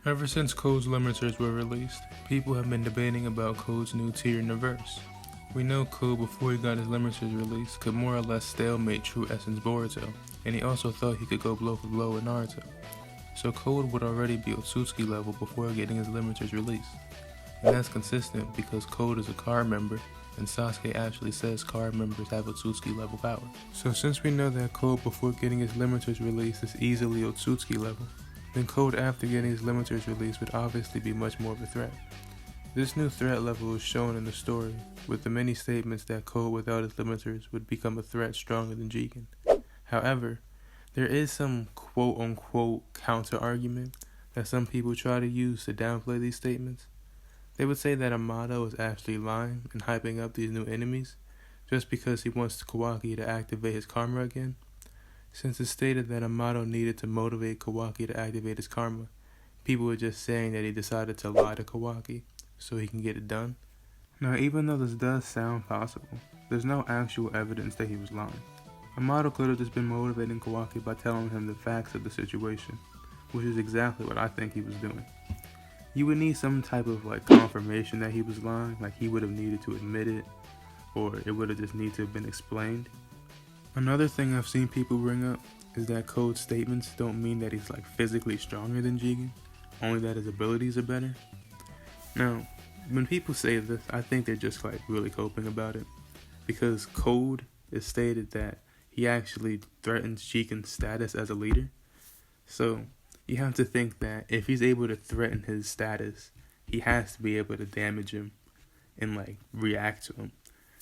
Ever since Code's limiters were released, people have been debating about Code's new tier in the verse. We know Code, before he got his limiters released, could more or less stalemate True Essence Boruto, and he also thought he could go blow for blow with Naruto. So Code would already be Otsutsuki level before getting his limiters released. And that's consistent because Code is a card member, and Sasuke actually says card members have Otsutsuki level power. So since we know that Code before getting his limiters released is easily Otsutsuki level, then Code after getting his limiters released would obviously be much more of a threat. This new threat level is shown in the story, with the many statements that Code without his limiters would become a threat stronger than Jigen. However, there is some quote-unquote counter-argument that some people try to use to downplay these statements. They would say that Amato is actually lying and hyping up these new enemies just because he wants Kawaki to activate his karma again. Since it's stated that Amato needed to motivate Kawaki to activate his karma, people were just saying that he decided to lie to Kawaki so he can get it done. Now, even though this does sound possible, there's no actual evidence that he was lying. Amato could have just been motivating Kawaki by telling him the facts of the situation, which is exactly what I think he was doing. You would need some type of confirmation that he was lying, like he would have needed to admit it, or it would have just needed to have been explained. Another thing I've seen people bring up is that Code's statements don't mean that he's physically stronger than Jigen, only that his abilities are better. Now, when people say this, I think they're just really coping about it, because Code is stated that he actually threatens Jigen's status as a leader. So you have to think that if he's able to threaten his status, he has to be able to damage him and react to him.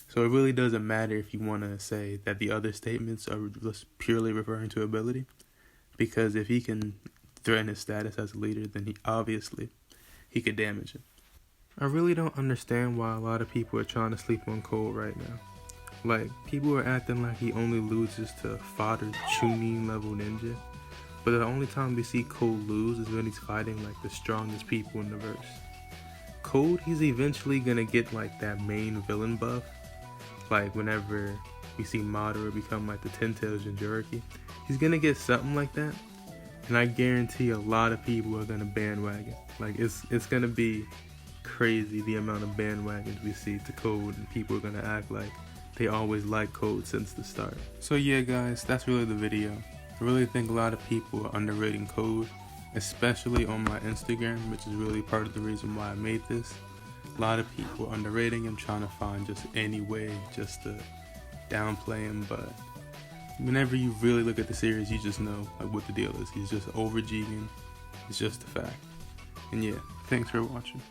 So it really doesn't matter if you want to say that the other statements are just purely referring to ability, because if he can threaten his status as a leader, then he could damage him. I really don't understand why a lot of people are trying to sleep on Code right now. People are acting like he only loses to fodder Chunin level ninja, but the only time we see Code lose is when he's fighting the strongest people in the verse. Code, he's eventually gonna get that main villain buff. Whenever we see Madara become the Ten Tails Jinchuriki, he's gonna get something like that, and I guarantee a lot of people are gonna bandwagon. It's gonna be crazy the amount of bandwagons we see to Code, and people are gonna act like they always liked Code since the start. So yeah guys, that's really the video. I really think a lot of people are underrating Code, especially on my Instagram, which is really part of the reason why I made this. A lot of people are underrating him, trying to find just any way just to downplay him, but whenever you really look at the series, you just know what the deal is. He's just over Jigen. It's just a fact. And yeah, thanks for watching.